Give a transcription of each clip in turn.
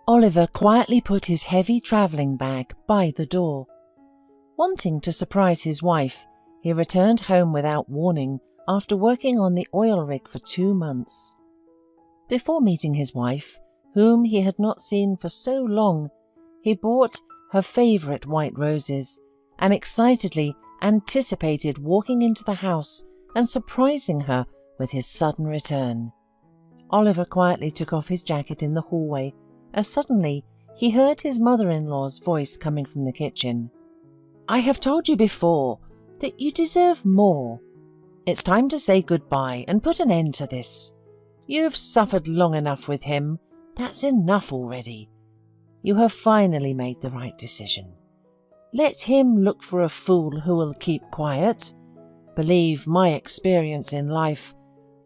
Oliver quietly put his heavy travelling bag by the door. Wanting to surprise his wife, he returned home without warning after working on the oil rig for 2 months. Before meeting his wife, whom he had not seen for so long, he bought her favourite white roses and excitedly anticipated walking into the house and surprising her with his sudden return. Oliver quietly took off his jacket in the hallway as suddenly he heard his mother-in-law's voice coming from the kitchen. "I have told you before that you deserve more. It's time to say goodbye and put an end to this. You've suffered long enough with him. That's enough already. You have finally made the right decision. Let him look for a fool who will keep quiet. Believe my experience in life.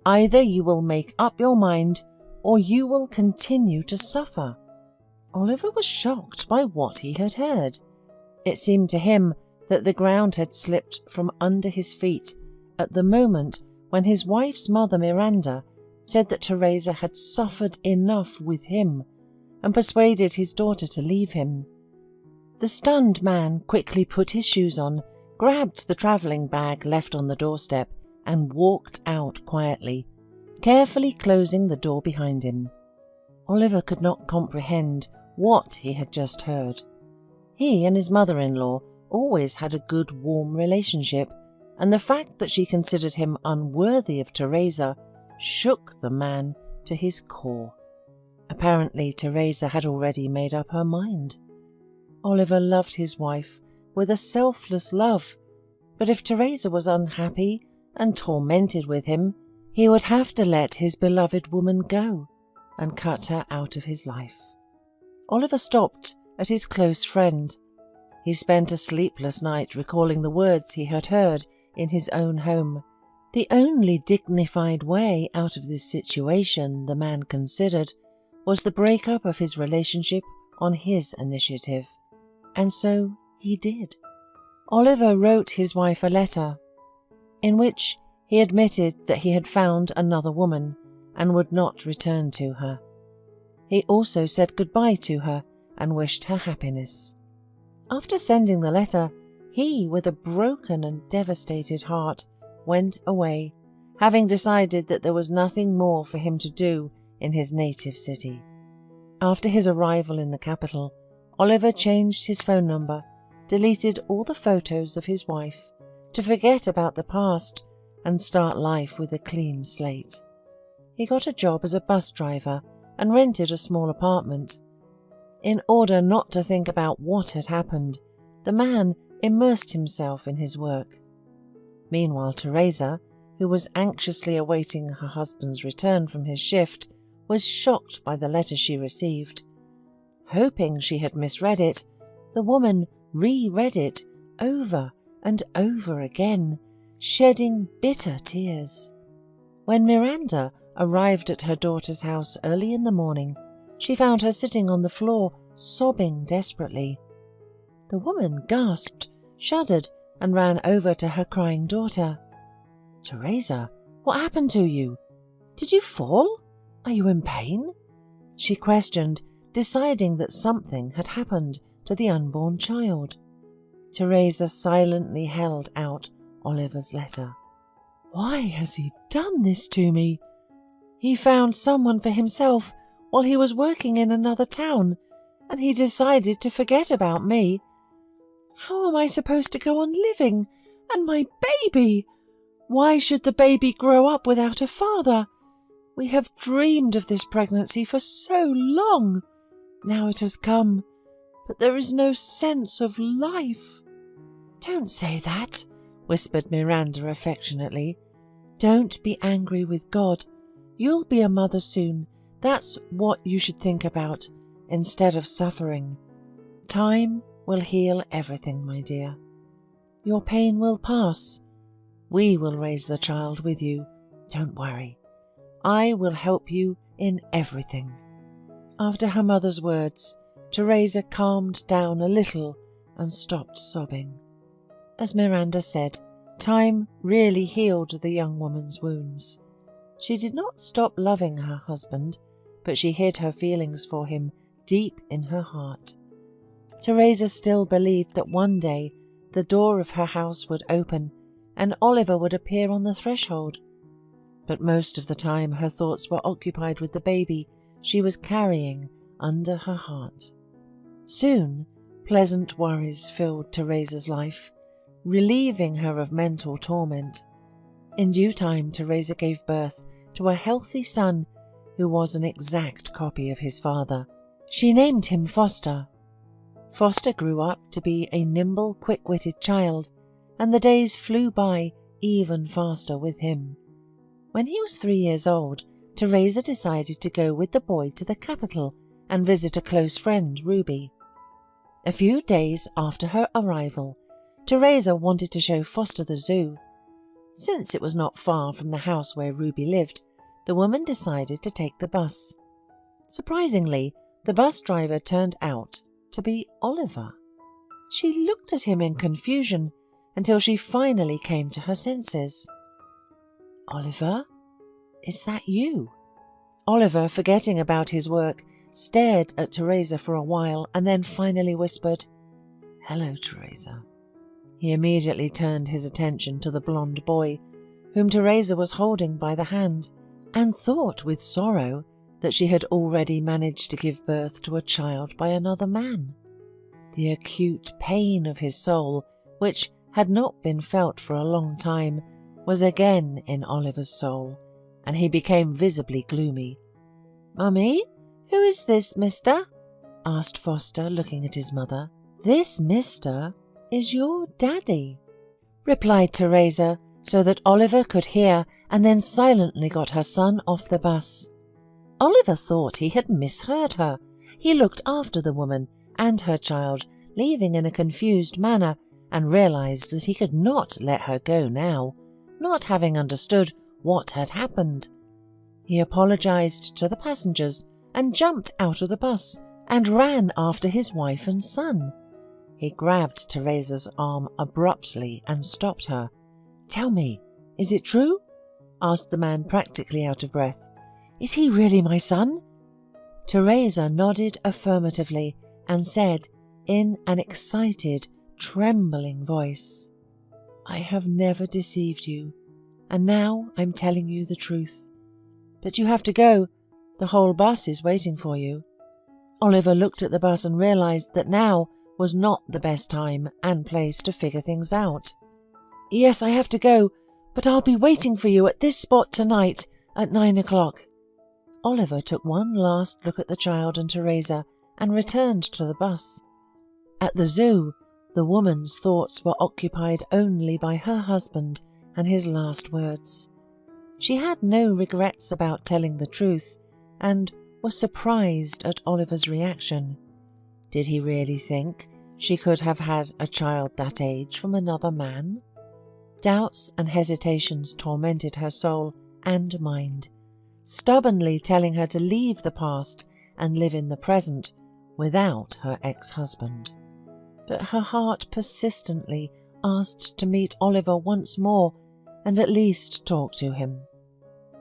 Either you will make up your mind or you will continue to suffer." Oliver was shocked by what he had heard. It seemed to him that the ground had slipped from under his feet at the moment when his wife's mother Miranda said that Teresa had suffered enough with him and persuaded his daughter to leave him. The stunned man quickly put his shoes on, grabbed the travelling bag left on the doorstep, and walked out quietly, carefully closing the door behind him. Oliver could not comprehend what he had just heard. He and his mother-in-law always had a good, warm relationship, and the fact that she considered him unworthy of Teresa shook the man to his core. Apparently, Teresa had already made up her mind. Oliver loved his wife with a selfless love, but if Teresa was unhappy and tormented with him, he would have to let his beloved woman go and cut her out of his life. Oliver stopped at his close friend. He spent a sleepless night recalling the words he had heard in his own home. The only dignified way out of this situation, the man considered, was the breakup of his relationship on his initiative. And so he did. Oliver wrote his wife a letter in which he admitted that he had found another woman and would not return to her. He also said goodbye to her and wished her happiness. After sending the letter, he, with a broken and devastated heart, went away, having decided that there was nothing more for him to do in his native city. After his arrival in the capital, Oliver changed his phone number, deleted all the photos of his wife, to forget about the past and start life with a clean slate. He got a job as a bus driver and rented a small apartment. In order not to think about what had happened, the man immersed himself in his work. Meanwhile, Teresa, who was anxiously awaiting her husband's return from his shift, was shocked by the letter she received. Hoping she had misread it, the woman reread it over and over again, shedding bitter tears. When Miranda arrived at her daughter's house early in the morning, she found her sitting on the floor, sobbing desperately. The woman gasped, shuddered, and ran over to her crying daughter. "Teresa, what happened to you? Did you fall? Are you in pain?" she questioned, deciding that something had happened to the unborn child. Teresa silently held out Oliver's letter. "Why has he done this to me? He found someone for himself while he was working in another town, and he decided to forget about me. How am I supposed to go on living? And my baby? Why should the baby grow up without a father? We have dreamed of this pregnancy for so long. Now it has come, but there is no sense of life." "Don't say that," whispered Miranda affectionately. "Don't be angry with God. You'll be a mother soon. That's what you should think about, instead of suffering. Time will heal everything, my dear. Your pain will pass. We will raise the child with you. Don't worry. I will help you in everything." After her mother's words, Teresa calmed down a little and stopped sobbing. As Miranda said, time really healed the young woman's wounds. She did not stop loving her husband, but she hid her feelings for him deep in her heart. Teresa still believed that one day the door of her house would open and Oliver would appear on the threshold. But most of the time her thoughts were occupied with the baby she was carrying under her heart. Soon, pleasant worries filled Teresa's life, relieving her of mental torment. In due time, Teresa gave birth to a healthy son who was an exact copy of his father. She named him Foster. Foster grew up to be a nimble, quick-witted child, and the days flew by even faster with him. When he was 3 years old, Teresa decided to go with the boy to the capital and visit a close friend, Ruby. A few days after her arrival, Teresa wanted to show Foster the zoo. Since it was not far from the house where Ruby lived, the woman decided to take the bus. Surprisingly, the bus driver turned out to be Oliver. She looked at him in confusion until she finally came to her senses. "Oliver, is that you?" Oliver, forgetting about his work, stared at Teresa for a while and then finally whispered, "Hello, Teresa." He immediately turned his attention to the blonde boy, whom Teresa was holding by the hand, and thought with sorrow that she had already managed to give birth to a child by another man. The acute pain of his soul, which had not been felt for a long time, was again in Oliver's soul, and he became visibly gloomy. "Mummy, who is this, mister?" asked Foster, looking at his mother. "This mister is your daddy," replied Teresa, so that Oliver could hear, and then silently got her son off the bus. Oliver thought he had misheard her. He looked after the woman and her child, leaving in a confused manner, and realized that he could not let her go now, not having understood what had happened. He apologized to the passengers and jumped out of the bus and ran after his wife and son. He grabbed Teresa's arm abruptly and stopped her. "Tell me, is it true?" asked the man, practically out of breath. "Is he really my son?" Teresa nodded affirmatively and said in an excited, trembling voice, "I have never deceived you, and now I'm telling you the truth. But you have to go. The whole bus is waiting for you." Oliver looked at the bus and realized that now was not the best time and place to figure things out. "Yes, I have to go, but I'll be waiting for you at this spot tonight at 9 o'clock. Oliver took one last look at the child and Teresa and returned to the bus. At the zoo, the woman's thoughts were occupied only by her husband and his last words. She had no regrets about telling the truth and was surprised at Oliver's reaction. Did he really think she could have had a child that age from another man? Doubts and hesitations tormented her soul and mind, stubbornly telling her to leave the past and live in the present without her ex-husband. But her heart persistently asked to meet Oliver once more and at least talk to him.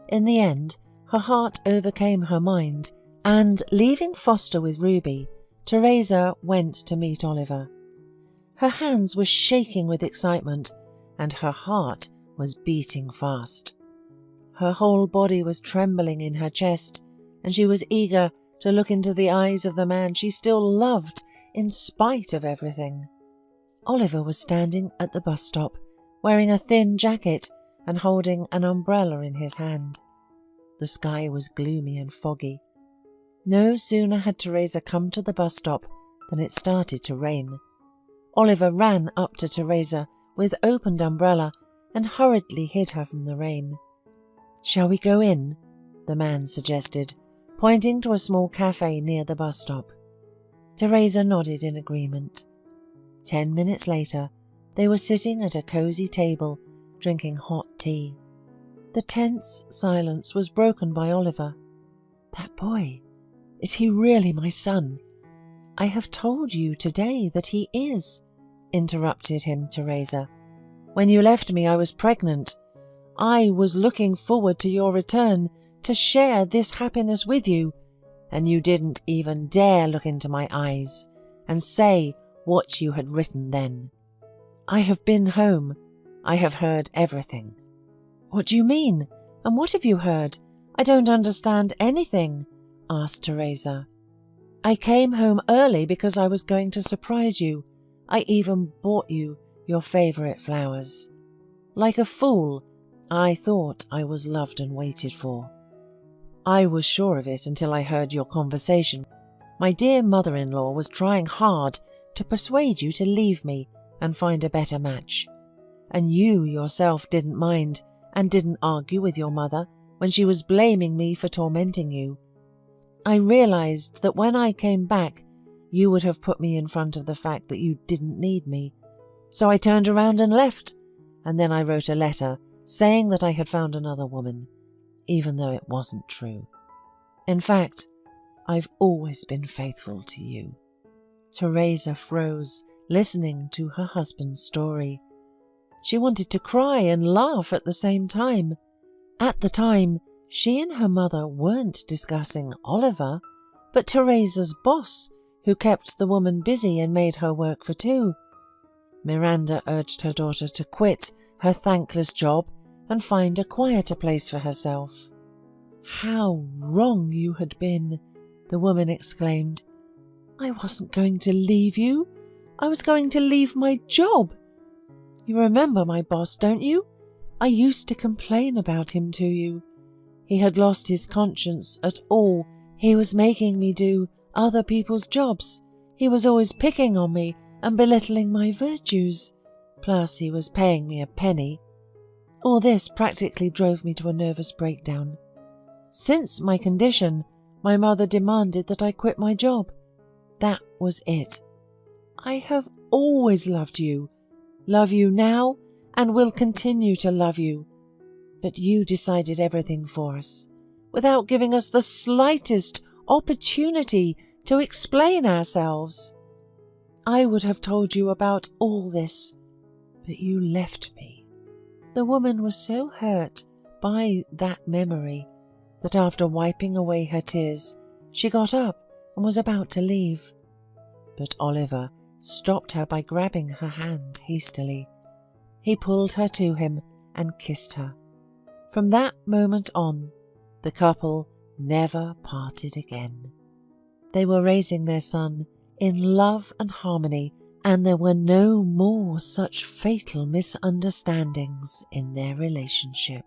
In the end, her heart overcame her mind, and leaving Foster with Ruby, Teresa went to meet Oliver. Her hands were shaking with excitement, and her heart was beating fast. Her whole body was trembling in her chest, and she was eager to look into the eyes of the man she still loved in spite of everything. Oliver was standing at the bus stop, wearing a thin jacket and holding an umbrella in his hand. The sky was gloomy and foggy. No sooner had Teresa come to the bus stop than it started to rain. Oliver ran up to Teresa with opened umbrella and hurriedly hid her from the rain. "Shall we go in?" the man suggested, pointing to a small cafe near the bus stop. Teresa nodded in agreement. 10 minutes later, they were sitting at a cozy table, drinking hot tea. The tense silence was broken by Oliver. "That boy, is he really my son?" "I have told you today that he is," interrupted him Teresa. "When you left me, I was pregnant. I was looking forward to your return to share this happiness with you, and you didn't even dare look into my eyes and say what you had written then. I have been home. I have heard everything." "What do you mean? And what have you heard? I don't understand anything," asked Teresa. "I came home early because I was going to surprise you. I even bought you your favorite flowers. Like a fool, I thought I was loved and waited for. I was sure of it until I heard your conversation. My dear mother-in-law was trying hard to persuade you to leave me and find a better match. And you yourself didn't mind and didn't argue with your mother when she was blaming me for tormenting you. I realized that when I came back, you would have put me in front of the fact that you didn't need me. So I turned around and left, and then I wrote a letter saying that I had found another woman, even though it wasn't true. In fact, I've always been faithful to you." Teresa froze, listening to her husband's story. She wanted to cry and laugh at the same time. At the time, she and her mother weren't discussing Oliver, but Teresa's boss, who kept the woman busy and made her work for two. Miranda urged her daughter to quit her thankless job and find a quieter place for herself. "How wrong you had been," the woman exclaimed. "I wasn't going to leave you. I was going to leave my job. You remember my boss, don't you? I used to complain about him to you. He had lost his conscience at all. He was making me do other people's jobs. He was always picking on me and belittling my virtues. Plus, he was paying me a penny. All this practically drove me to a nervous breakdown. Since my condition, my mother demanded that I quit my job. That was it. I have always loved you now, and will continue to love you. But you decided everything for us, without giving us the slightest opportunity to explain ourselves. I would have told you about all this, but you left me." The woman was so hurt by that memory that after wiping away her tears, she got up and was about to leave. But Oliver stopped her by grabbing her hand hastily. He pulled her to him and kissed her. From that moment on, the couple never parted again. They were raising their son in love and harmony, and there were no more such fatal misunderstandings in their relationship.